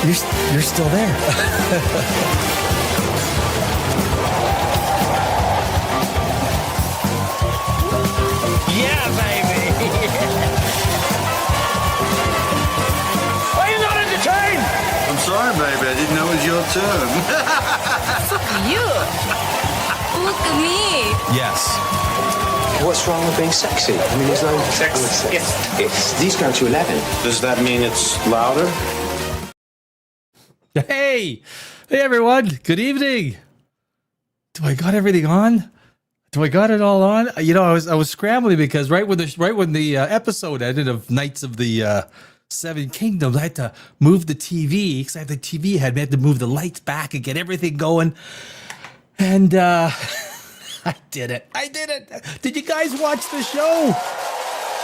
You're still there. Yeah, baby. Are you not entertained? I'm sorry, baby. I didn't know it was your turn. You. Look at me. Yes. What's wrong with being sexy? I mean, there's no sex. It's these go to 11. Does that mean it's louder? Hey, everyone. Good evening. Do I got everything on? Do I got it all on? You know, I was scrambling because right when the episode ended of Knights of the Seven Kingdoms, I had to move the TV because I had the TV head. We had to move the lights back and get everything going. And I did it. Did you guys watch the show?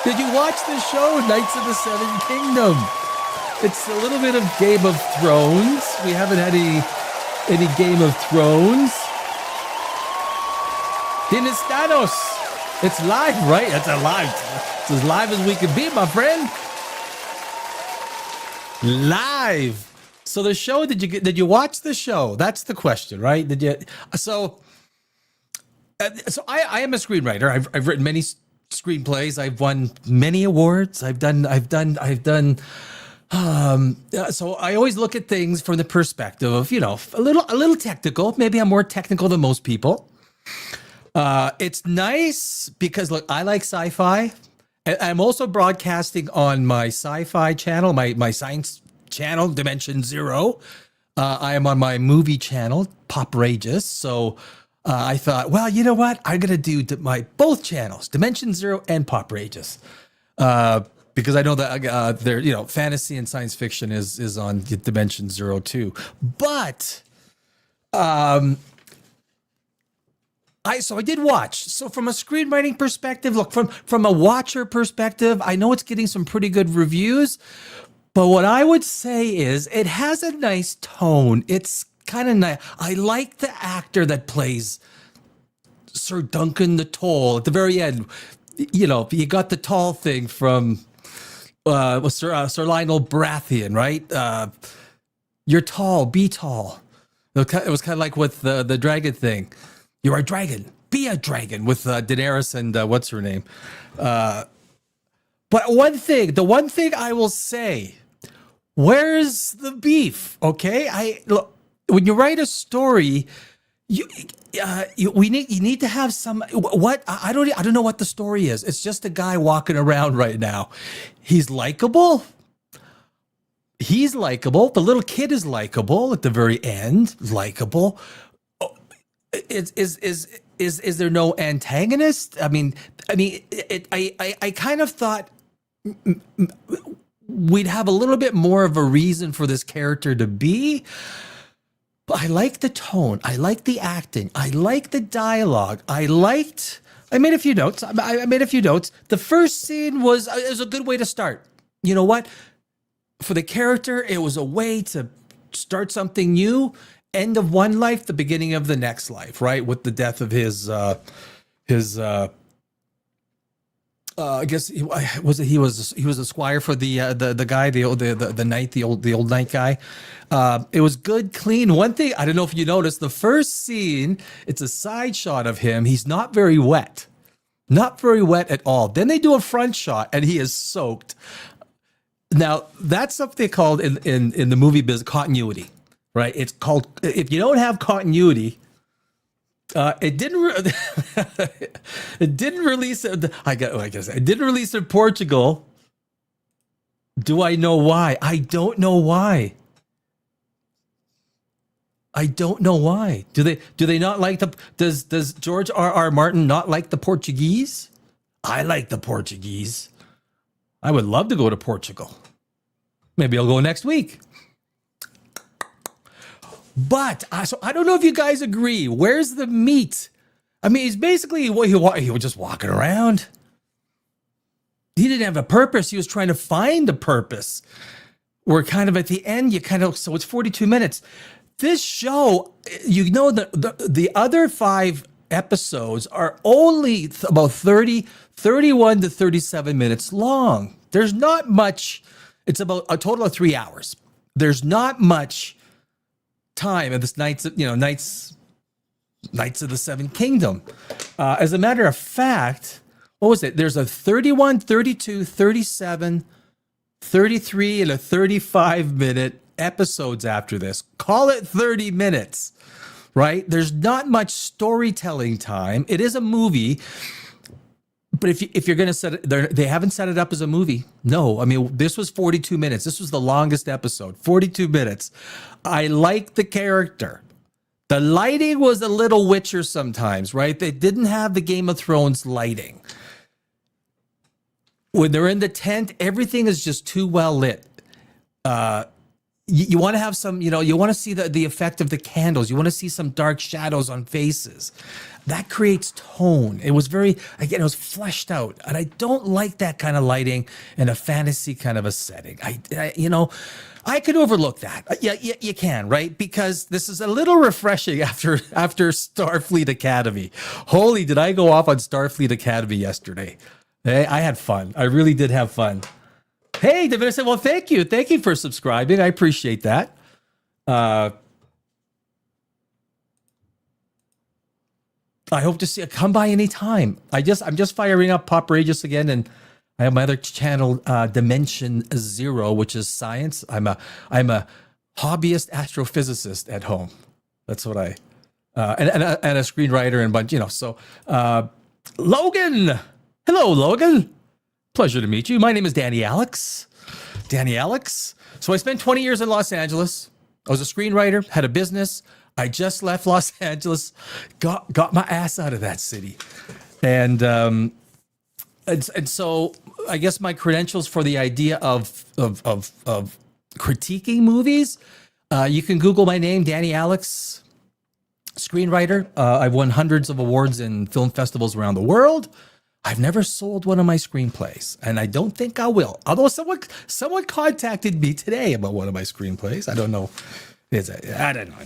Did you watch the show, Knights of the Seven Kingdom? It's a little bit of Game of Thrones. We haven't had any Game of Thrones. Dinastanos. It's live, right? It's alive. It's as live as we can be, my friend. Live. So the show, did you watch the show? That's the question, right? Did you? So I am a screenwriter. I've written many screenplays. I've won many awards. I've done. So I always look at things from the perspective of, you know, a little technical. Maybe I'm more technical than most people. It's nice because look, I like sci-fi. I'm also broadcasting on my sci-fi channel, my science channel, Dimension Zero. I am on my movie channel, POPRAGEOUS. So I thought, well, you know what? I'm gonna do my both channels, Dimension Zero and POPRAGEOUS. Because I know that there, you know, fantasy and science fiction is on Dimension Zero too. But I did watch. So from a screenwriting perspective, look, from a watcher perspective, I know it's getting some pretty good reviews. But what I would say is it has a nice tone. It's kind of nice. I like the actor that plays Sir Duncan the Tall at the very end. You know, you got the tall thing from Sir Lionel Baratheon, right? You're tall, be tall. It was kind of like with the dragon thing. You're a dragon, be a dragon with Daenerys and what's her name. But the one thing I will say, where's the beef? Okay, look, when you write a story, you need to have some. What I don't know what the story is. It's just a guy walking around right now. He's likable. The little kid is likable at the very end. Likable. Is there no antagonist? I kind of thought we'd have a little bit more of a reason for this character to be. But I like the tone. I like the acting. I like the dialogue. I made a few notes. I made a few notes. The first scene was a good way to start. You know what? For the character, it was a way to start something new. End of one life, the beginning of the next life, right? With the death of his I guess he was a squire for the guy, the knight, the old knight guy. It was good, clean. One thing I don't know if you noticed, the first scene, it's a side shot of him. He's not very wet at all. Then they do a front shot, and he is soaked. Now that's something called in the movie business continuity. Right, it's called. If you don't have continuity, it didn't release. I guess it didn't release in Portugal. Do I know why? I don't know why. Do they not like the? Does George R.R. Martin not like the Portuguese? I like the Portuguese. I would love to go to Portugal. Maybe I'll go next week. But so I don't know if you guys agree. Where's the meat? I mean, he's basically he was just walking around. He didn't have a purpose. He was trying to find a purpose. We're kind of at the end. So it's 42 minutes. This show, you know, the other 5 episodes are only about 31 to 37 minutes long. There's not much. It's about a total of 3 hours. there's not much time in this Knights of the Seven Kingdom. As a matter of fact, what was it? There's a 31, 32, 37, 33, and a 35-minute episodes after this. Call it 30 minutes, right? There's not much storytelling time. It is a movie, but if you're going to set it, they haven't set it up as a movie. No, I mean, this was 42 minutes. This was the longest episode, 42 minutes. I like the character. The lighting was a little Witcher sometimes, right? They didn't have the Game of Thrones lighting. When they're in the tent, everything is just too well lit. You want to have some, you want to see the effect of the candles. You want to see some dark shadows on faces. That creates tone. It was it was fleshed out. And I don't like that kind of lighting in a fantasy kind of a setting. I could overlook that. Yeah, you can, right? Because this is a little refreshing after Starfleet Academy. Holy, did I go off on Starfleet Academy yesterday? Hey, I had fun. I really did have fun. Hey, David said, well, thank you. Thank you for subscribing. I appreciate that. I hope to see you. Come by anytime. I'm just firing up POPRAGEOUS again, and I have my other channel, Dimension Zero, which is science. I'm a hobbyist astrophysicist at home. That's what I and a screenwriter and bunch, So Logan. Hello, Logan. Pleasure to meet you. My name is Danny Alex. Danny Alex. So I spent 20 years in Los Angeles. I was a screenwriter, had a business. I just left Los Angeles, got my ass out of that city. And so I guess my credentials for the idea of critiquing movies, you can Google my name, Danny Alex, screenwriter. I've won hundreds of awards in film festivals around the world. I've never sold one of my screenplays, and I don't think I will. Although someone contacted me today about one of my screenplays. I don't know. I don't know.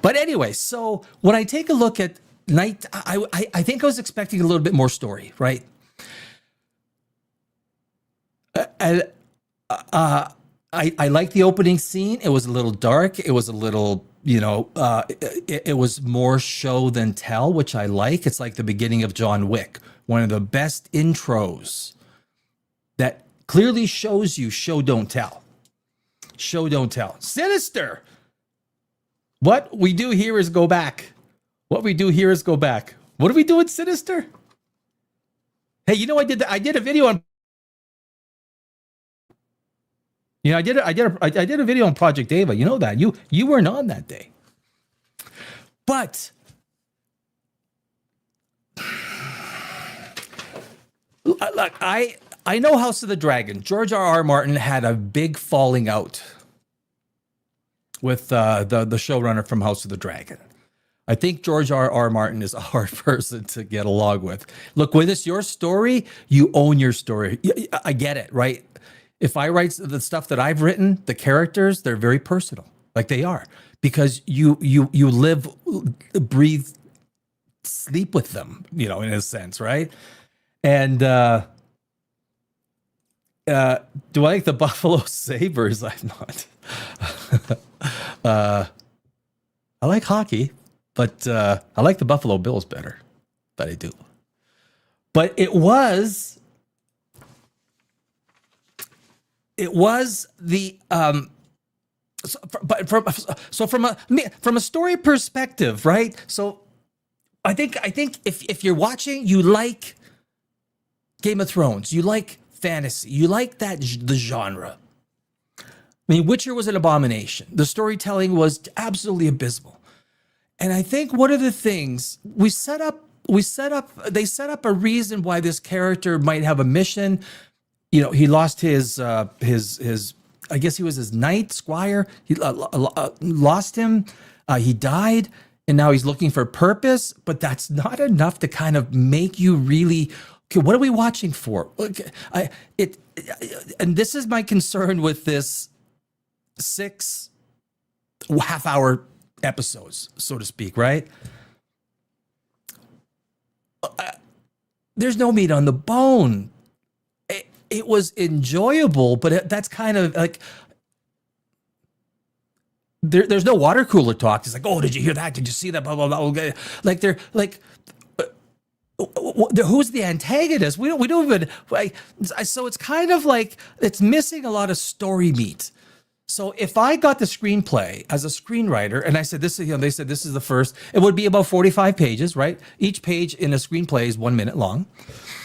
But anyway, so when I take a look at Night, I think I was expecting a little bit more story, right? I like the opening scene. It was a little dark. It was a little, it was more show than tell, which I like. It's like the beginning of John Wick. One of the best intros that clearly shows you show, don't tell. Show, don't tell. Sinister. What we do here is go back. What we do here is go back. What do we do with Sinister? Hey, I did a video on. I did a video on Project Ava. You know that. You weren't on that day. But look, I know House of the Dragon. George R.R. Martin had a big falling out with the showrunner from House of the Dragon. I think George R.R. Martin is a hard person to get along with. Look, when it's your story, you own your story. I get it, right? If I write the stuff that I've written, the characters, they're very personal, like they are, because you live, breathe, sleep with them, in a sense, right? And do I like the Buffalo Sabres? I'm not. I like hockey, but I like the Buffalo Bills better. But I do. But it was the from a story perspective, right? So I think if you're watching, you like Game of Thrones, you like fantasy, you like the genre. I mean, Witcher was an abomination. The storytelling was absolutely abysmal. And I think one of the things they set up a reason why this character might have a mission. He lost his I guess he was his knight, squire. He lost him. He died, and now he's looking for purpose. But that's not enough to kind of make you really, okay, what are we watching for? And this is my concern with this 6 half-hour episodes, so to speak, right? There's no meat on the bone. It was enjoyable, but that's kind of like, there's no water cooler talk. It's like, oh, did you hear that? Did you see that? Blah blah blah. Like they're like, who's the antagonist? We don't even. So it's kind of like it's missing a lot of story meat. So if I got the screenplay as a screenwriter and I said this, they said this is the first, it would be about 45 pages, right? Each page in a screenplay is 1 minute long,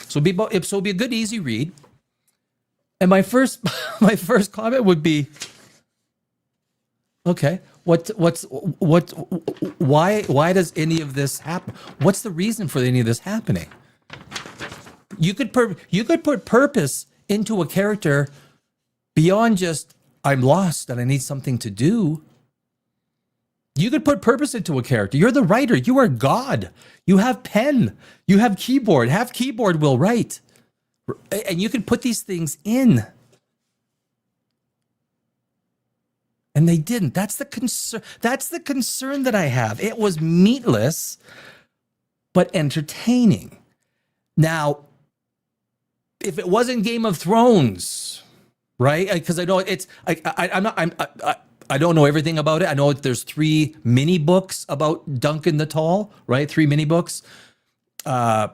so it'd be a good easy read. And my first comment would be, okay, why does any of this happen? What's the reason for any of this happening? You could put purpose into a character beyond just I'm lost and I need something to do. You could put purpose into a character. You're the writer. You are God. You have pen. You have keyboard. Have keyboard will write. And you can put these things in. And they didn't. That's the concern. That's the concern that I have. It was meatless, but entertaining. Now, if it wasn't Game of Thrones, right? Because I know it's. I don't know everything about it. I know there's 3 mini books about Duncan the Tall, right? 3 mini books. I'm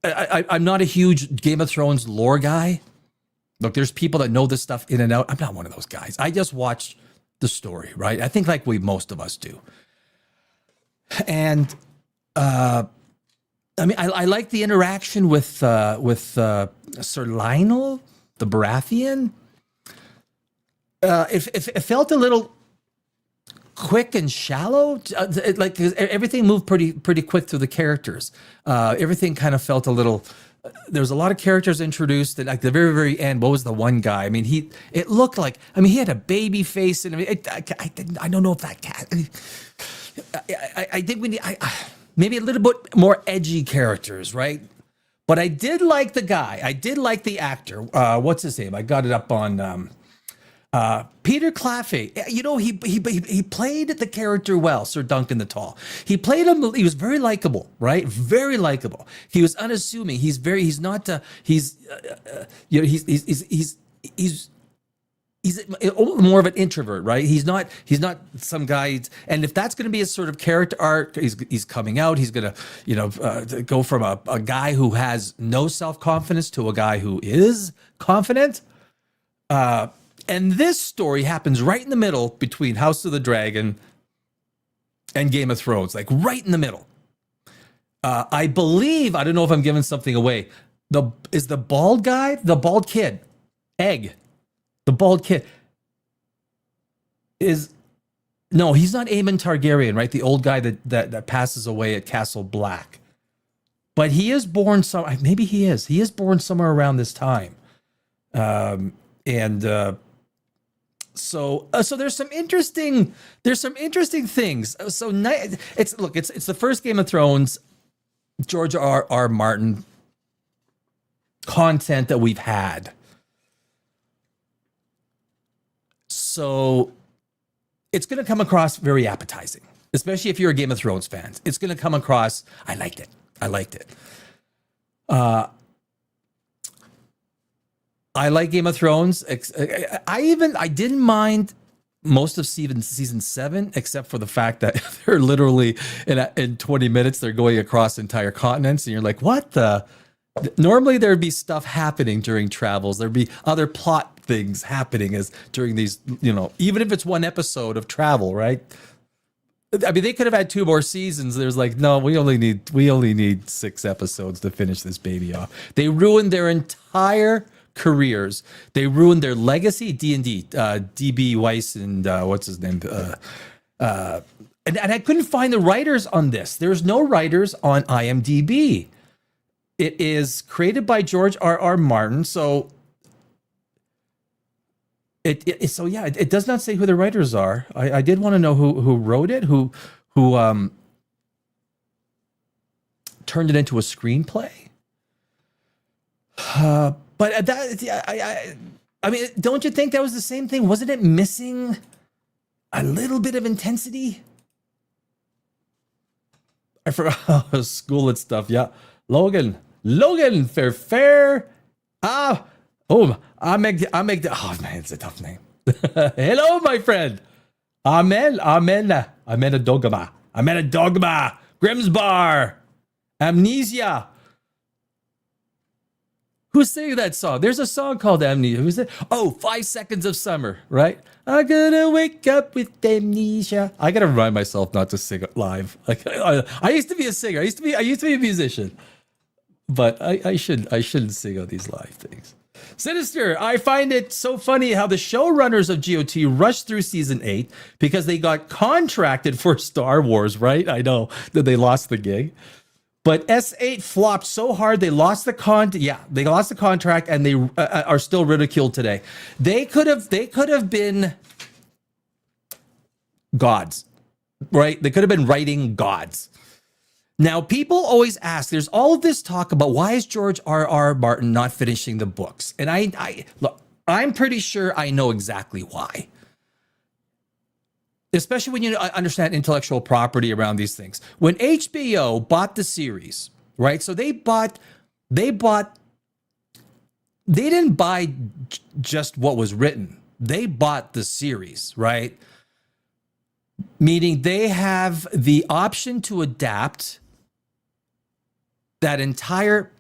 not a huge Game of Thrones lore guy. Look, there's people that know this stuff in and out. I'm not one of those guys. I just watch the story, right? I think like most of us do. And I mean, I like the interaction with Sir Lionel, the Baratheon. It felt a little quick and shallow. Like everything moved pretty quick through the characters. Everything kind of felt a little. There was a lot of characters introduced at like the very, very end. What was the one guy? I mean, it looked like, I mean, he had a baby face, and I don't know if that cat. I think we need maybe a little bit more edgy characters, right? But I did like the guy. I did like the actor. What's his name? I got it up on Peter Claffey. You know, he played the character well, Sir Duncan the Tall. He played him. He was very likable, right? Very likable. He was unassuming. He's not. He's more of an introvert, right? He's not some guy. And if that's going to be a sort of character arc, he's coming out. He's going to, go from a guy who has no self-confidence to a guy who is confident. And this story happens right in the middle between House of the Dragon and Game of Thrones, like right in the middle. I believe, I don't know if I'm giving something away. Is the bald guy, the bald kid, Egg, the bald kid no, he's not Aemon Targaryen, right? The old guy that passes away at Castle Black. But he is born maybe he is. He is born somewhere around this time. So there's some interesting things. So it's the first Game of Thrones, George R. Martin content that we've had. So it's going to come across very appetizing, especially if you're a Game of Thrones fan. It's going to come across. I liked it. I like Game of Thrones. I didn't mind most of season 7, except for the fact that they're literally in 20 minutes they're going across entire continents, and you're like, what the? Normally there'd be stuff happening during travels. There'd be other plot things happening during these, even if it's one episode of travel, right? I mean, they could have had 2 more seasons. There's like, no, we only need 6 episodes to finish this baby off. They ruined their entire careers. They ruined their legacy. D&D, DB Weiss and what's his name? And I couldn't find the writers on this. There's no writers on IMDb. It is created by George R. Martin. So it does not say who the writers are. I did want to know who wrote it, who turned it into a screenplay. But I mean, don't you think that was the same thing? Wasn't it missing a little bit of intensity? I forgot school and stuff. Yeah, Logan, fair. I make. Oh man, it's a tough name. Hello, my friend. Amen. Amen. Amen a dogma. Amen a dogma. Grimsbar. Amnesia. Who's singing that song? There's a song called Amnesia. Who's it? Oh, 5 Seconds of Summer, right? I'm gonna wake up with amnesia. I gotta remind myself not to sing it live. Like I used to be a singer. I used to be a musician. But I shouldn't sing on these live things. Sinister, I find it so funny how the showrunners of GOT rushed through season 8 because they got contracted for Star Wars, right? I know that they lost the gig. But S8 flopped so hard they lost the contract and they are still ridiculed today. They could have been gods, right? They could have been writing gods. Now, people always ask, there's all of this talk about why is George R.R. Martin not finishing the books? And look, I'm pretty sure I know exactly why. Especially when you understand intellectual property around these things. When HBO bought the series, right? So they didn't buy just what was written. They bought the series, right? Meaning they have the option to adapt that entire,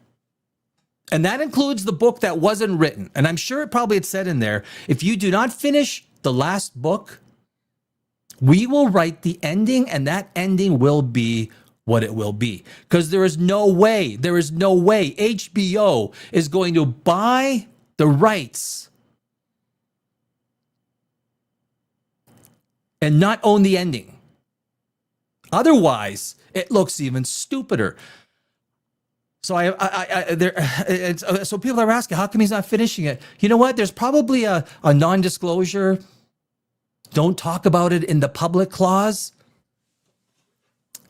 and that includes the book that wasn't written. And I'm sure it probably had said in there, if you do not finish the last book, we will write the ending and that ending will be what it will be. Because there is no way HBO is going to buy the rights and not own the ending. Otherwise, it looks even stupider. So so people are asking, how come he's not finishing it? You know what? There's probably a non-disclosure, don't talk about it in the public clause.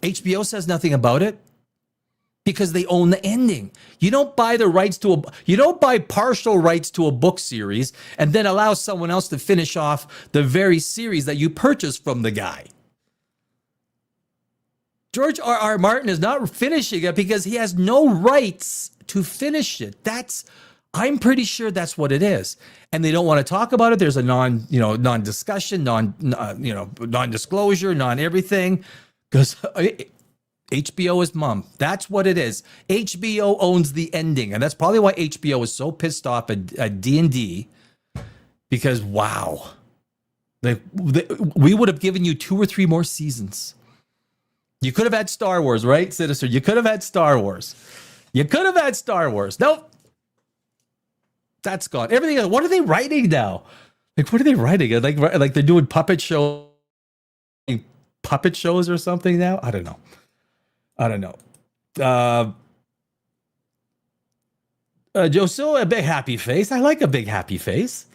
HBO says nothing about it because they own the ending. You don't buy the rights you don't buy partial rights to a book series and then allow someone else to finish off the very series that you purchased from the guy. George R.R. Martin is not finishing it because he has no rights to finish it. I'm pretty sure that's what it is. And they don't want to talk about it. There's a non-discussion, non-disclosure, non-everything. Because HBO is mum. That's what it is. HBO owns the ending. And that's probably why HBO is so pissed off at D&D. Because, wow. We would have given you 2 or 3 more seasons. You could have had Star Wars, right, Sinister? You could have had Star Wars. Nope. That's gone. Everything else. What are they writing now? Like, what are they writing? Like they're doing puppet shows or something now? I don't know. Josil, a big happy face. I like a big happy face.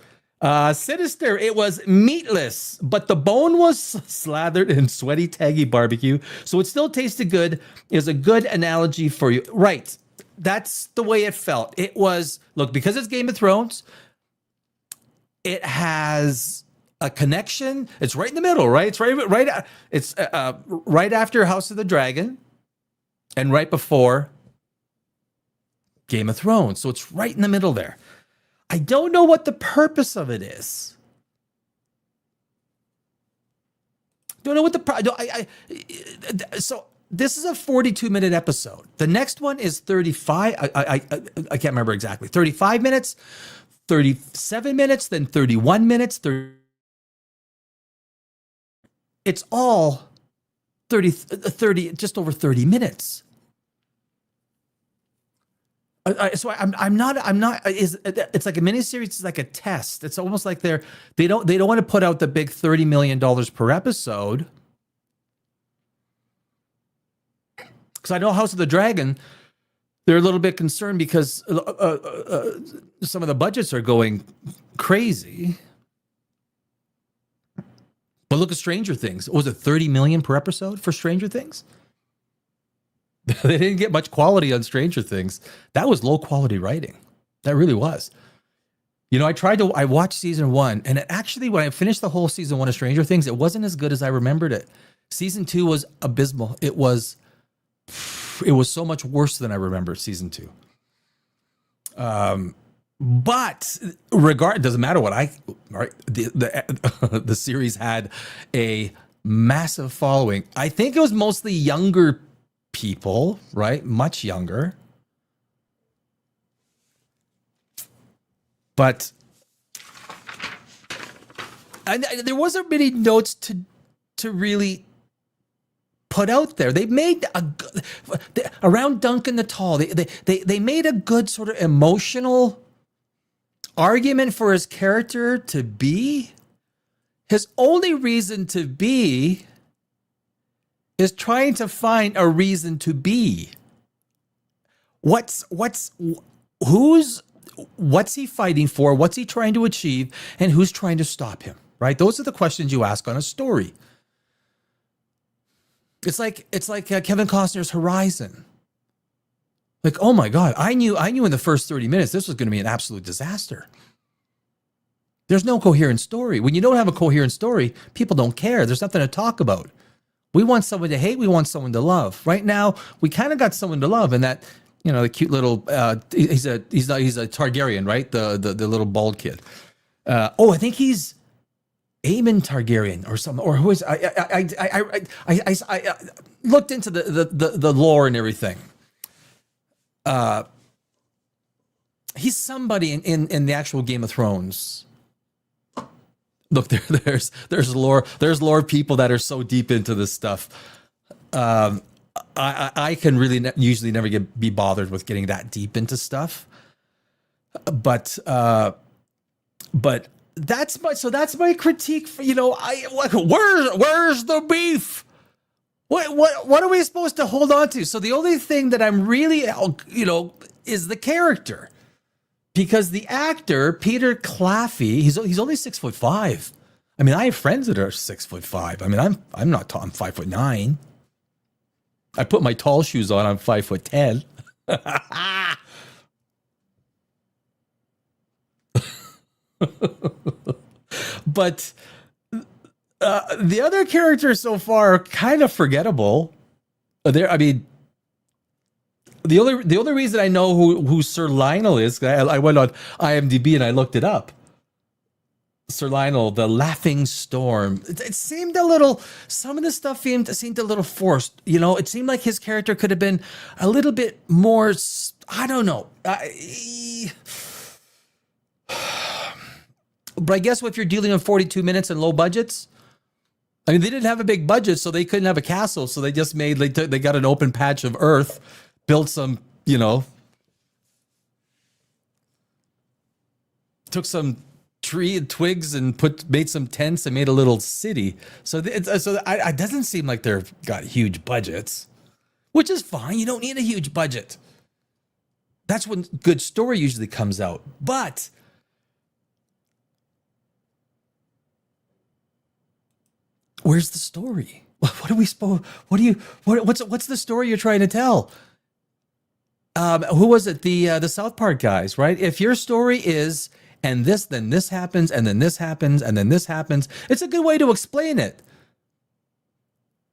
Sinister, it was meatless, but the bone was slathered in sweaty, tangy barbecue, so it still tasted good. Is a good analogy for you. Right. That's the way it felt. It was, look, because it's Game of Thrones, it has a connection. It's right in the middle, right? It's right after House of the Dragon and right before Game of Thrones. So it's right in the middle there. I don't know what the purpose of it is. Don't know what so this is a 42-minute episode. The next one is 35. I can't remember exactly. 35 minutes, 37 minutes, then 31 minutes. It's all 30, just over 30 minutes. So I'm not. It's like a miniseries. It's like a test. It's almost like they don't want to put out the big $30 million per episode. Because I know House of the Dragon, they're a little bit concerned because some of the budgets are going crazy. But look at Stranger Things. Was it $30 million per episode for Stranger Things? They didn't get much quality on Stranger Things. That was low quality writing. That really was. You know, I watched season 1, and actually when I finished the whole season 1 of Stranger Things, it wasn't as good as I remembered it. Season 2 was abysmal. It was so much worse than I remember season 2. But it doesn't matter what right? The series had a massive following. I think it was mostly younger people, right? Much younger. But and there wasn't many notes to really put out there. They made around Duncan the Tall. They made a good sort of emotional argument for his character to be. His only reason to be is trying to find a reason to be. What's he fighting for? What's he trying to achieve? And who's trying to stop him? Right? Those are the questions you ask on a story. It's like Kevin Costner's Horizon. Like, oh my God, I knew in the first 30 minutes this was going to be an absolute disaster. There's no coherent story. When you don't have a coherent story, people don't care. There's nothing to talk about. We want someone to hate. We want someone to love. Right now, we kind of got someone to love, and that, the cute little he's a Targaryen, right? The little bald kid. I think he's Aemon Targaryen or something, or who is I looked into the lore and everything. He's somebody in the actual Game of Thrones. Look, there's lore people that are so deep into this stuff. I can really usually never be bothered with getting that deep into stuff. But that's my critique for, where's the beef? What are we supposed to hold on to? So the only thing that I'm really, is the character, because the actor, Peter Claffey, he's only 6'5". I mean, I have friends that are 6'5". I mean, I'm not tall. I'm 5'9". I put my tall shoes on. I'm 5'10". But the other characters so far are kind of forgettable. The only reason I know who Sir Lionel is, I went on IMDb and I looked it up. Sir Lionel, the Laughing Storm. It seemed a little. Some of the stuff seemed a little forced. It seemed like his character could have been a little bit more. I don't know. But I guess if you're dealing with 42 minutes and low budgets, I mean, they didn't have a big budget, so they couldn't have a castle. So they just they got an open patch of earth, built some, took some tree and twigs and made some tents and made a little city. So it doesn't seem like they've got huge budgets, which is fine. You don't need a huge budget. That's when good story usually comes out. But where's the story? What are we supposed? What's the story you're trying to tell? Who was it? The South Park guys, right? If your story is and this, then this happens, and then this happens, and then this happens, it's a good way to explain it.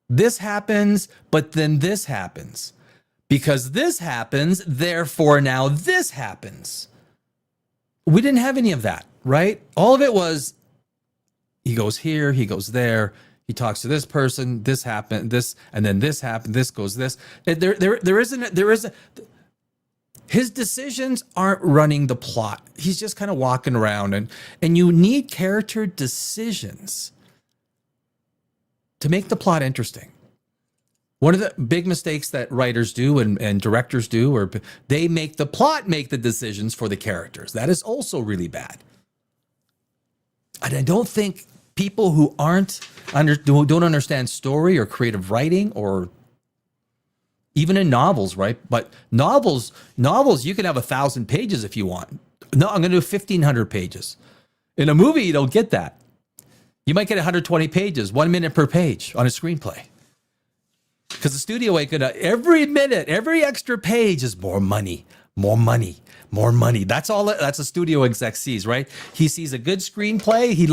This happens, but then this happens. Because this happens, therefore now this happens. We didn't have any of that, right? All of it was, he goes here, he goes there, he talks to this person, this happened, this, and then this happened, this goes this. There isn't. His decisions aren't running the plot. He's just kind of walking around, and you need character decisions to make the plot interesting. One of the big mistakes that writers do and directors do, or they make the plot make the decisions for the characters. That is also really bad. And I don't think people who don't understand story or creative writing, or even in novels, right? But novels, you can have 1,000 pages if you want. No, I'm going to do 1,500 pages. In a movie, you don't get that. You might get 120 pages, 1 minute per page on a screenplay. Because the studio ain't gonna, every minute, every extra page is more money, more money, more money. That's a studio exec sees, right? He sees a good screenplay he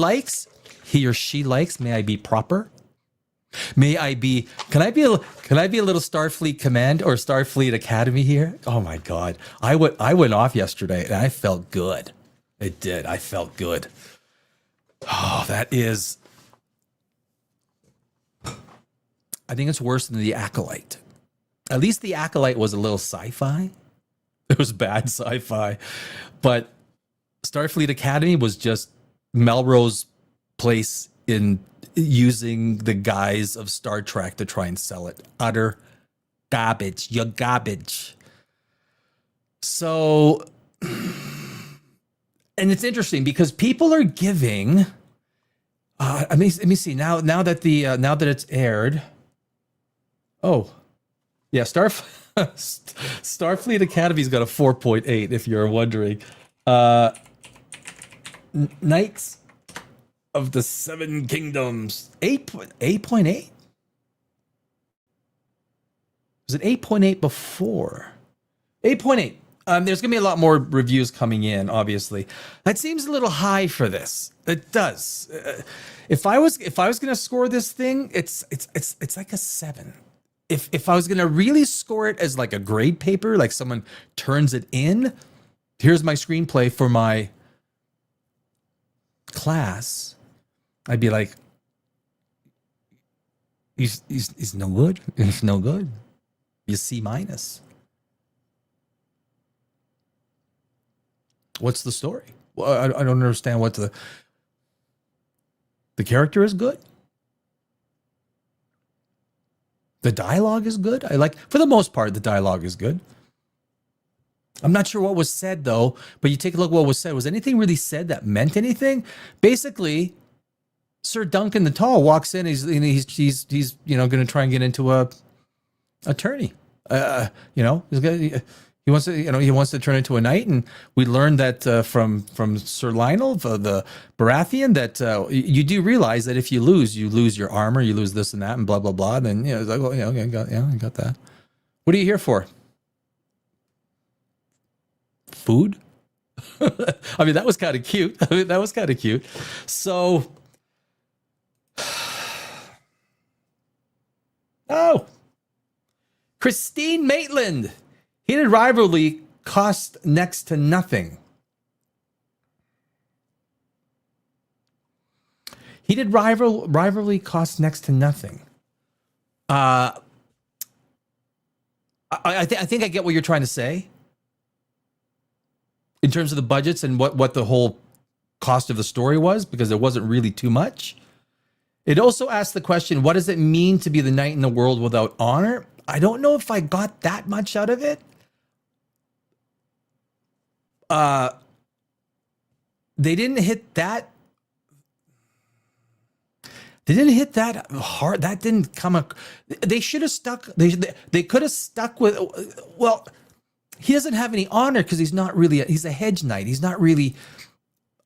or she likes, may I be proper? May I be? Can I be a little Starfleet Command or Starfleet Academy here? Oh my God, I went off yesterday and I felt good. It did. I felt good. Oh, that is. I think it's worse than the Acolyte. At least the Acolyte was a little sci-fi. It was bad sci-fi, but Starfleet Academy was just Melrose Place in using the guise of Star Trek to try and sell it. Utter garbage. You're garbage. So, and it's interesting because people are giving. Let me see now that it's aired. Oh, yeah, Starfleet Academy's got a 4.8. If you're wondering, Knights of the Seven Kingdoms 8.8. Was it 8.8 before? 8.8. There's gonna be a lot more reviews coming in. Obviously, that seems a little high for this. It does. If I was gonna score this thing, it's like a 7. If I was gonna really score it as like a grade paper, like someone turns it in, here's my screenplay for my class, I'd be like, he's no good. It's no good. You C-. What's the story? Well, I don't understand what the character is good. The dialogue is good. I like, for the most part, the dialogue is good. I'm not sure what was said though, but you take a look at what was said. Was anything really said that meant anything? Basically, Sir Duncan the Tall walks in. He's going to try and get into a attorney. He wants to turn into a knight, and we learned that from Sir Lionel, the Baratheon, that you do realize that if you lose your armor, you lose this and that, and blah blah blah. And then it's like, well, okay, I got that. What are you here for? Food? I mean, that was kind of cute. So, oh, Christine Maitland. Heated rivalry cost next to nothing. Heated rivalry cost next to nothing. I think I get what you're trying to say in terms of the budgets and what the whole cost of the story was, because there wasn't really too much. It also asked the question, what does it mean to be the knight in the world without honor? I don't know if I got that much out of it. They didn't hit that. They didn't hit that hard. That didn't come. They should have stuck. They could have stuck with. Well, he doesn't have any honor because he's not really. He's a hedge knight. He's not really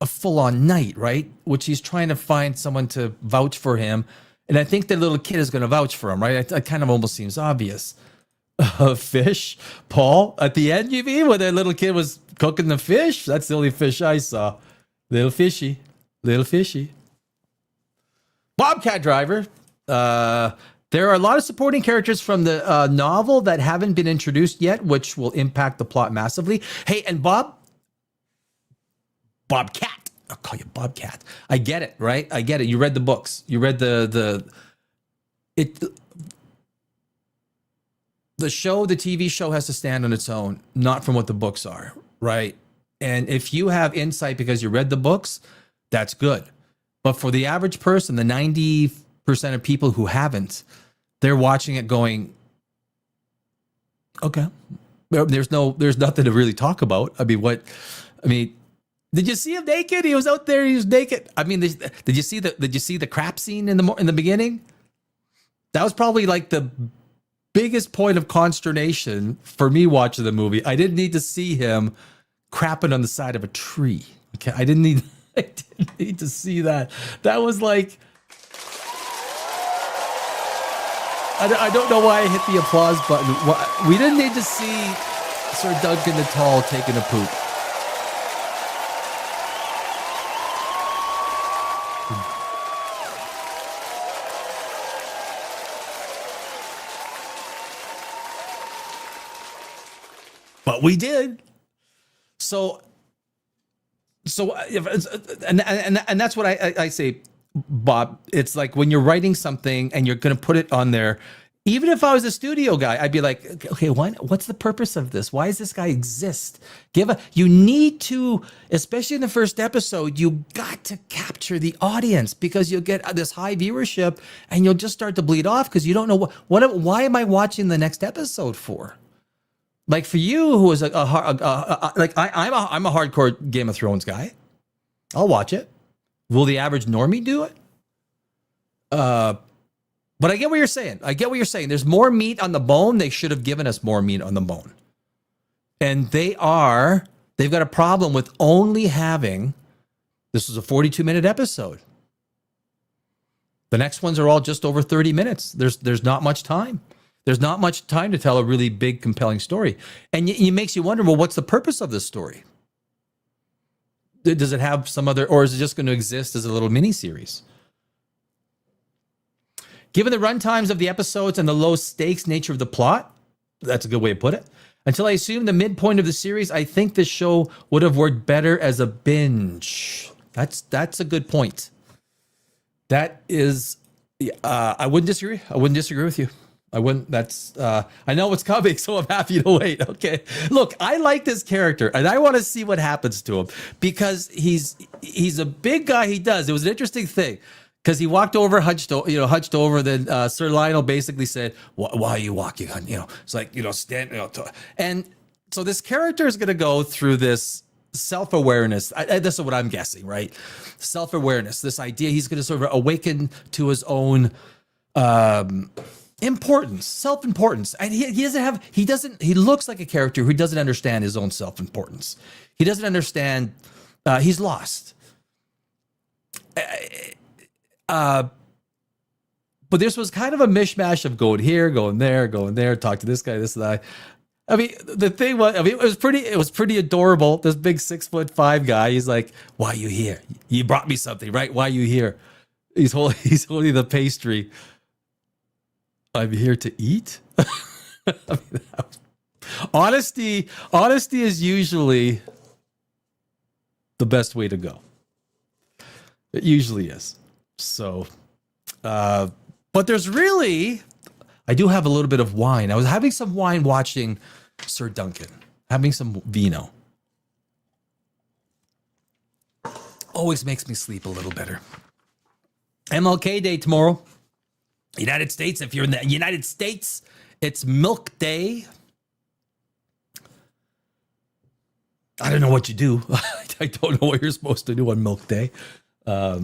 a full-on knight, right? Which he's trying to find someone to vouch for him, and I think the little kid is going to vouch for him, right? It kind of almost seems obvious. Fish, Paul, at the end, you mean, where the little kid was cooking the fish? That's the only fish I saw. Little fishy. Bobcat Driver. There are a lot of supporting characters from the novel that haven't been introduced yet, which will impact the plot massively. Hey, and Bobcat. I'll call you Bobcat. I get it, right? I get it. You read the books. You read the TV show has to stand on its own, not from what the books are, right? And if you have insight because you read the books, that's good. But for the average person, the 90% of people who haven't, they're watching it going, okay, there's nothing to really talk about. I mean, did you see him naked? He was out there. He was naked. I mean, did you see the crap scene in the beginning? That was probably like the biggest point of consternation for me watching the movie. I didn't need to see him crapping on the side of a tree. Okay, I didn't need to see that. That was like, I don't know why I hit the applause button. We didn't need to see Sir Duncan the Tall taking a poop. but we did. So and that's what I say, Bob. It's like when you're writing something and you're going to put it on there. Even if I was a studio guy, I'd be like, okay, what's the purpose of this? Why does this guy exist? You need to, especially in the first episode, you got to capture the audience because you'll get this high viewership and you'll just start to bleed off because you don't know why am I watching the next episode for? Like for you, who is I'm a hardcore Game of Thrones guy. I'll watch it. Will the average normie do it? But I get what you're saying. There's more meat on the bone. They should have given us more meat on the bone. And they've got a problem with only having, this is a 42-minute episode. The next ones are all just over 30 minutes. There's not much time. There's not much time to tell a really big, compelling story. And it makes you wonder, well, what's the purpose of this story? Does it have some other, or is it just going to exist as a little mini-series? Given the runtimes of the episodes and the low stakes nature of the plot, that's a good way to put it. Until I assume the midpoint of the series, I think this show would have worked better as a binge. That's a good point. That is, I wouldn't disagree. I wouldn't disagree with you. I wouldn't. I know what's coming, so I'm happy to wait. Okay. Look, I like this character, and I want to see what happens to him because he's a big guy. It was an interesting thing. Because he walked over, hunched over. Then Sir Lionel basically said, "Why are you walking? It's like stand." And so this character is going to go through this self-awareness. This is what I'm guessing, right? Self-awareness. This idea he's going to sort of awaken to his own importance, self-importance, and he looks like a character who doesn't understand his own self-importance. He doesn't understand. He's lost. But this was kind of a mishmash of going here, going there, talk to this guy, this and that. I mean, the thing was, it was pretty adorable. This big 6'5" guy, he's like, "Why are you here? You brought me something, right? Why are you here?" He's holding the pastry. "I'm here to eat." I mean, honesty is usually the best way to go. It usually is. So, but there's really, I do have a little bit of wine. I was having some wine watching Sir Duncan, having some vino. Always makes me sleep a little better. MLK Day tomorrow. United States, if you're in the United States, it's Milk Day. I don't know what you do. I don't know what you're supposed to do on Milk Day. I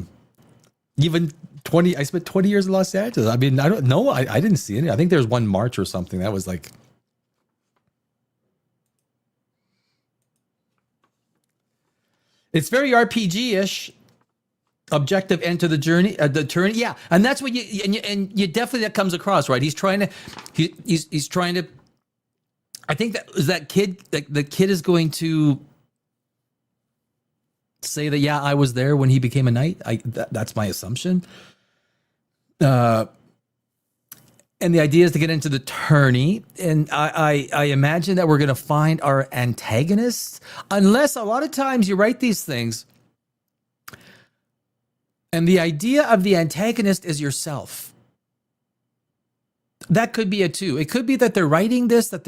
spent 20 years in Los Angeles. I mean, I don't know. I didn't see any. I think there's one march or something. That was like, it's very RPG-ish. Objective, enter the journey, the turn. Yeah. And that's what you definitely, that comes across, right? He's trying to, I think that kid, the kid is going to say that, yeah, I was there when he became a knight. That's my assumption. And the idea is to get into the tourney. And I imagine that we're going to find our antagonists, unless a lot of times you write these things and the idea of the antagonist is yourself. That could be it too. It could be that they're writing this, they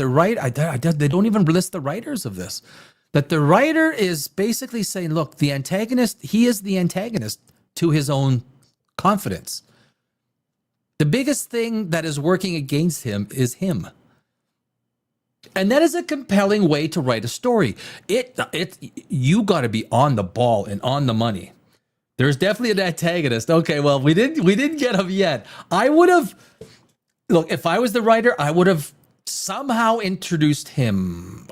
don't even list the writers of this. That the writer is basically saying, look, the antagonist, he is the antagonist to his own confidence. The biggest thing that is working against him is him. And that is a compelling way to write a story. You got to be on the ball and on the money. There's definitely an antagonist. Okay, well, we didn't get him yet. I would have, look, if I was the writer, I would have somehow introduced him.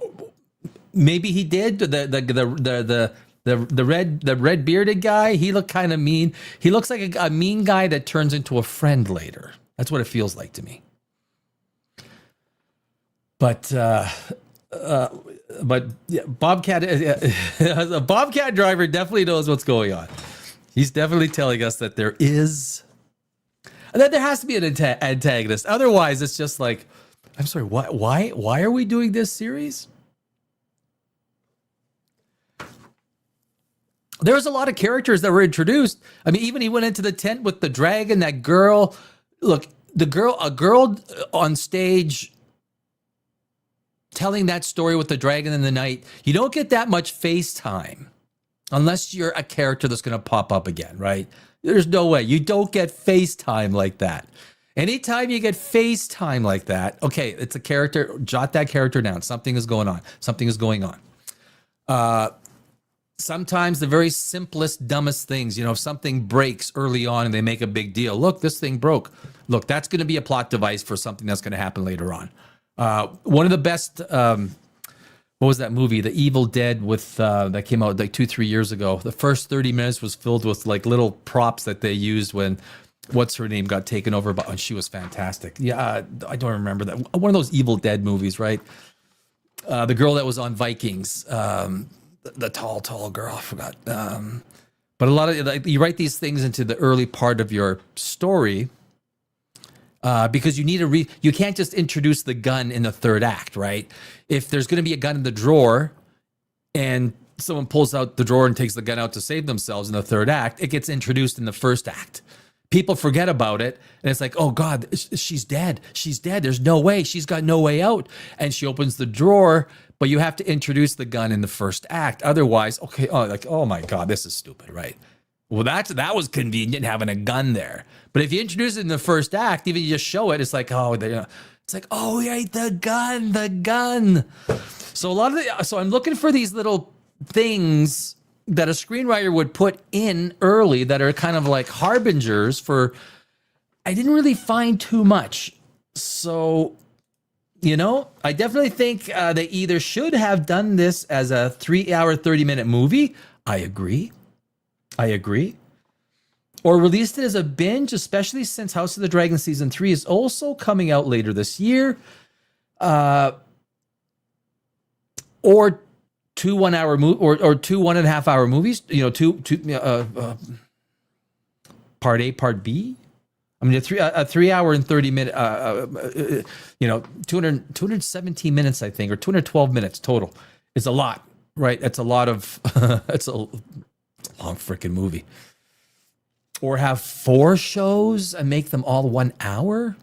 Maybe he did. The red bearded guy, he looked kind of mean. He looks like a mean guy that turns into a friend later. That's what it feels like to me. But yeah, Bobcat, a Bobcat driver definitely knows what's going on. He's definitely telling us that there is, and that there has to be an antagonist. Otherwise, it's just like, I'm sorry, why are we doing this series? There was a lot of characters that were introduced. I mean, even he went into the tent with the dragon, that girl. Look, a girl on stage telling that story with the dragon in the night. You don't get that much face time unless you're a character that's going to pop up again, right? There's no way. You don't get face time like that. Anytime you get face time like that, okay, it's a character. Jot that character down. Something is going on. Something is going on. Sometimes the very simplest, dumbest things, if something breaks early on and they make a big deal. Look, this thing broke. Look, that's going to be a plot device for something that's going to happen later on. One of the best, what was that movie? The Evil Dead with that came out like 2-3 years ago. The first 30 minutes was filled with like little props that they used when what's her name got taken over by, and she was fantastic. Yeah, I don't remember that. One of those Evil Dead movies, right? The girl that was on Vikings, the tall girl, I forgot. But a lot of like, you write these things into the early part of your story. Because you need you can't just introduce the gun in the third act, right? If there's going to be a gun in the drawer and someone pulls out the drawer and takes the gun out to save themselves in the third act, it gets introduced in the first act. People forget about it. And it's like, oh God, she's dead. She's dead. There's no way. She's got no way out. And she opens the drawer, but you have to introduce the gun in the first act. Otherwise, okay, oh my God, this is stupid, right? Well, that was convenient having a gun there. But if you introduce it in the first act, even you just show it, it's like, it's like, oh, right, the gun. So I'm looking for these little things that a screenwriter would put in early that are kind of like harbingers for. I didn't really find too much. So, I definitely think they either should have done this as a 3-hour, 30-minute movie. I agree. Or released it as a binge, especially since House of the Dragon Season 3 is also coming out later this year. Or 2 1-hour or 2 1.5-hour movies, part A, part B. I mean, a 3-hour and 30-minute, 217 minutes, I think, or 212 minutes total is a lot, right? It's a lot of, it's a long freaking movie. Or have 4 shows and make them all 1 hour.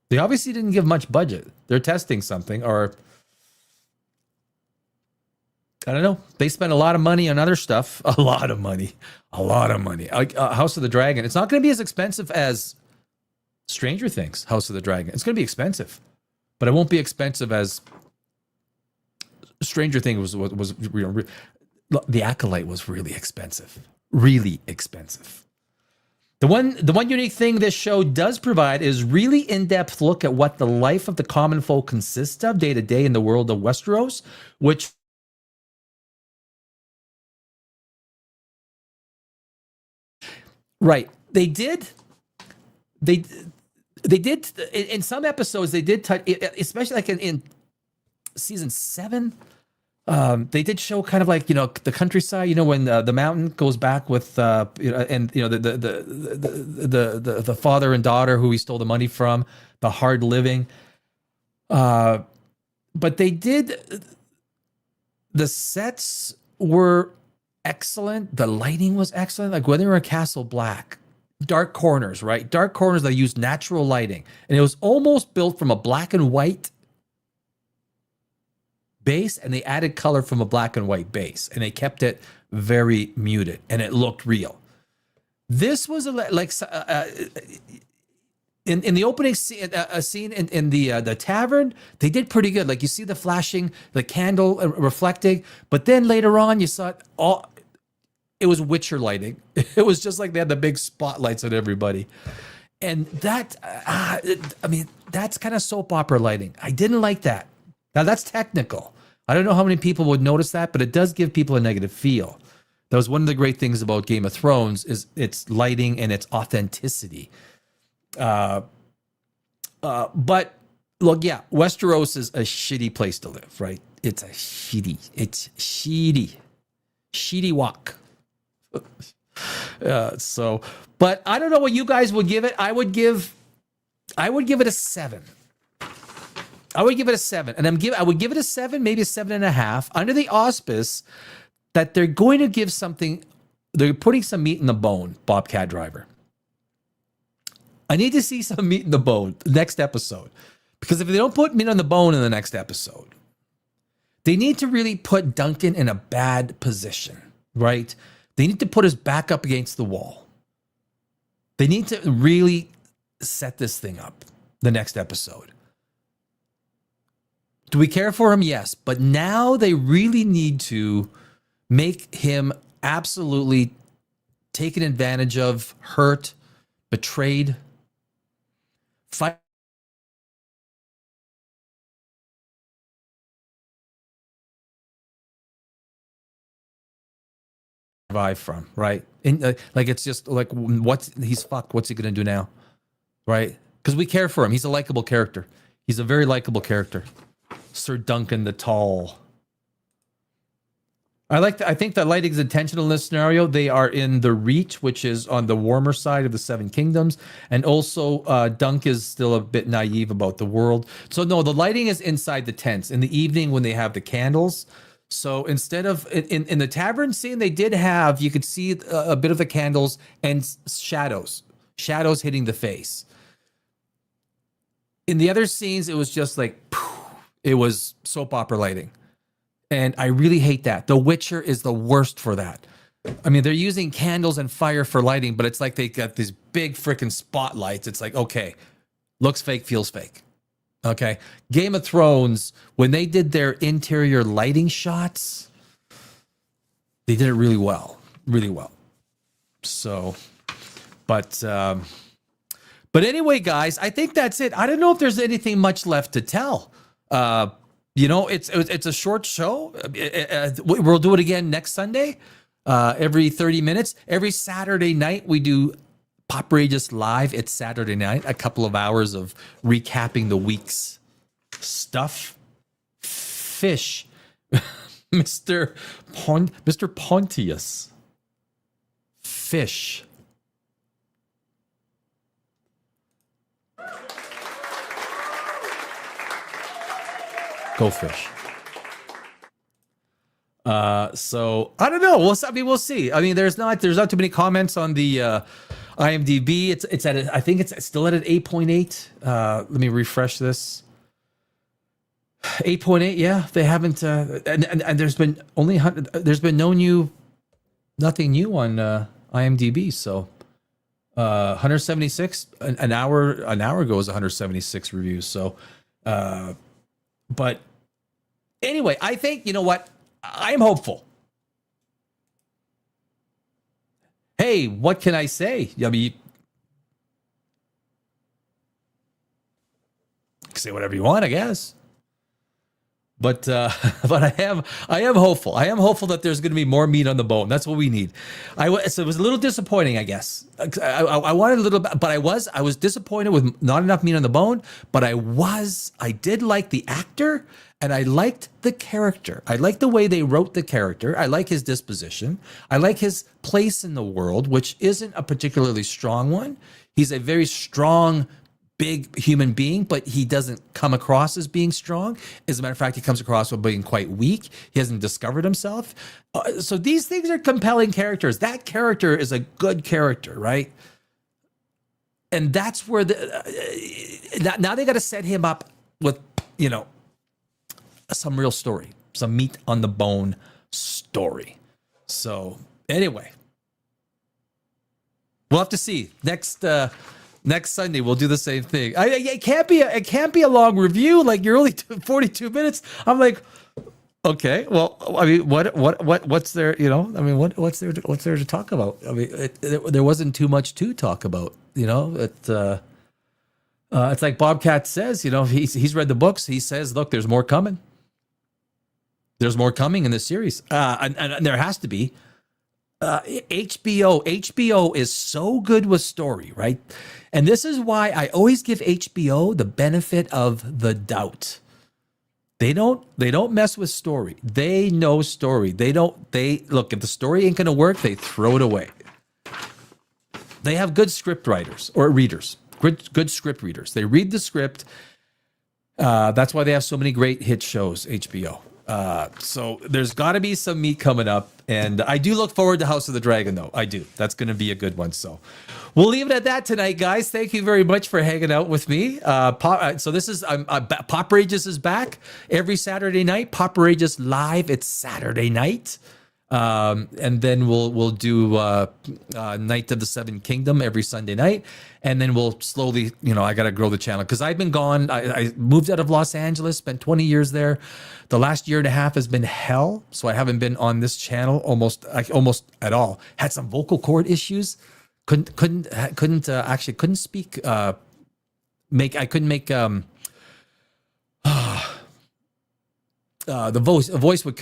They obviously didn't give much budget. They're testing something, or I don't know. They spent a lot of money on other stuff. A lot of money. Like House of the Dragon. It's not going to be as expensive as Stranger Things, House of the Dragon. It's going to be expensive, but it won't be expensive as Stranger Things was. The Acolyte was really expensive. Really expensive. The one unique thing this show does provide is really in-depth look at what the life of the common folk consists of day to day in the world of Westeros, which right. They did in some episodes they did touch, especially like in season 7. They did show kind of like, the countryside, when the mountain goes back with, the father and daughter who he stole the money from, the hard living. But the sets were excellent. The lighting was excellent. Like when they were in Castle Black, dark corners, right? Dark corners that used natural lighting. And it was almost built from a black and white base, and they added color from a black and white base, and they kept it very muted, and it looked real. This was in the opening scene in the tavern. They did pretty good. Like you see the flashing, the candle reflecting, but then later on you saw it all. It was Witcher lighting. It was just like they had the big spotlights on everybody, and that that's kind of soap opera lighting. I didn't like that. Now that's technical. I don't know how many people would notice that, but it does give people a negative feel. That was one of the great things about Game of Thrones is its lighting and its authenticity. But look, yeah, Westeros is a shitty place to live, right? It's shitty walk. But I don't know what you guys would give it. I would give it a 7. I would give it a 7, and I would give it a 7, maybe a 7.5, under the auspice that they're going to give something, they're putting some meat in the bone, Bobcat Driver. I need to see some meat in the bone next episode. Because if they don't put meat on the bone in the next episode, they need to really put Duncan in a bad position, right? They need to put his back up against the wall. They need to really set this thing up the next episode. Do we care for him? Yes. But now they really need to make him absolutely taken advantage of, hurt, betrayed, fight. Survive from, right? And like, it's just like, he's fucked. What's he going to do now? Right? Because we care for him. He's a likable character. He's a very likable character. Sir Duncan the Tall. I think the lighting is intentional in this scenario. They are in the Reach, which is on the warmer side of the Seven Kingdoms. And also, Dunk is still a bit naive about the world. So no, the lighting is inside the tents. In the evening when they have the candles. So instead of, in the tavern scene, they did have, you could see a bit of the candles and shadows hitting the face. In the other scenes, it was just like, it was soap opera lighting. And I really hate that. The Witcher is the worst for that. I mean, they're using candles and fire for lighting, but it's like they got these big freaking spotlights. It's like, okay, looks fake, feels fake. Okay. Game of Thrones, when they did their interior lighting shots, they did it really well. Really well. So, but anyway, guys, I think that's it. I don't know if there's anything much left to tell. You know, it's a short show. We'll do it again next Sunday, every 30 minutes. Every Saturday night, we do POPRAGEOUS Live. It's Saturday night, a couple of hours of recapping the week's stuff. Fish. Mr. Pontius. Fish. Go Fish. So I don't know. We'll see. I mean, there's not too many comments on the IMDb. It's at I think it's still at an 8.8. Let me refresh this. 8.8. Yeah, they haven't. And there's been only there's been nothing new on IMDb. So 176 an hour ago was 176 reviews. So but anyway, I think, you know what? I'm hopeful. Hey, what can I say? I mean, you can say whatever you want, I guess. But I am hopeful. I am hopeful that there's going to be more meat on the bone. That's what we need. So it was a little disappointing, I guess. I wanted a little bit, but I was disappointed with not enough meat on the bone. But I did like the actor, and I liked the character. I like the way they wrote the character. I like his disposition. I like his place in the world, which isn't a particularly strong one. He's a very strong, big human being, but he doesn't come across as being strong. As a matter of fact, he comes across as being quite weak. He hasn't discovered himself. So these things are compelling characters. That character is a good character, right? And that's where now they got to set him up with, you know, some real story, some meat on the bone story. So anyway, we'll have to see next Sunday. We'll do the same thing. It can't be a long review. Like, you're only 42 minutes. I'm like, okay, well, I mean, what's there? You know, I mean, what's there to talk about? I mean, there wasn't too much to talk about. You know, it's like Bobcat says. You know, he's read the books. He says, look, there's more coming. There's more coming in this series, and there has to be. HBO is so good with story, right? And this is why I always give HBO the benefit of the doubt. They don't mess with story. They know story. They look, if the story ain't gonna work, they throw it away. They have good script writers or readers, good script readers. They read the script. That's why they have so many great hit shows, HBO. So there's got to be some meat coming up, and I do look forward to House of the Dragon, though. I do. That's going to be a good one. So we'll leave it at that tonight, guys. Thank you very much for hanging out with me. So this is POPRAGEOUS is back every Saturday night. POPRAGEOUS live. It's Saturday night. And then we'll do Night of the Seven Kingdom every Sunday night, and then we'll slowly, I got to grow the channel because I've been gone. I moved out of Los Angeles, spent 20 years there. The last year and a half has been hell, so I haven't been on this channel almost at all. Had some vocal cord issues. Couldn't speak. I couldn't make the voice would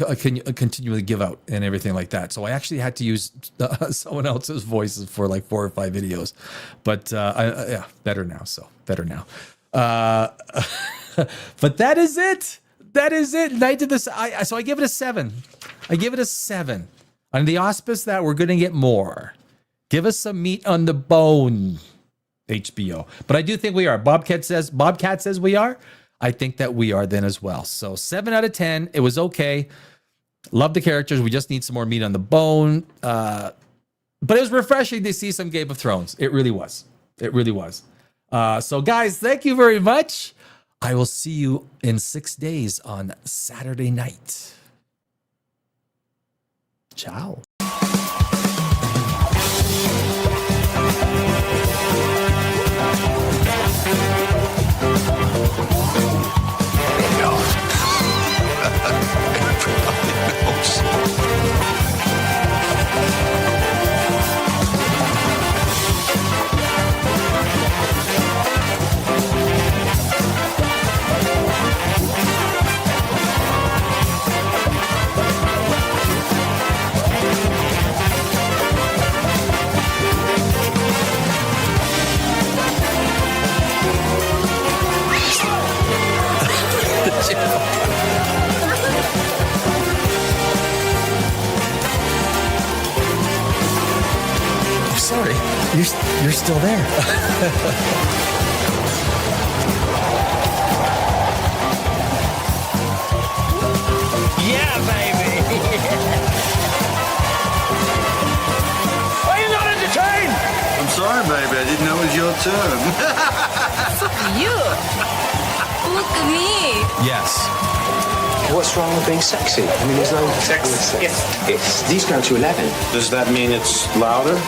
continually give out and everything like that. So I actually had to use someone else's voices for like 4 or 5 videos, but yeah, better now. So better now. But that is it. That is it. Night of this. So I give it a 7. I give it a 7 on the auspice that we're going to get more. Give us some meat on the bone, HBO. But I do think we are. Bobcat says we are. I think that we are then as well. So 7 out of 10. It was okay. Love the characters. We just need some more meat on the bone. But it was refreshing to see some Game of Thrones. It really was. It really was. So guys, thank you very much. I will see you in 6 days on Saturday night. Ciao. Sorry, you're still there. Yeah, baby. Are you not entertained? I'm sorry, baby. I didn't know it was your turn. You. Look at me. Yes. What's wrong with being sexy? I mean, there's no... Sex. If these go to 11... Does that mean it's louder?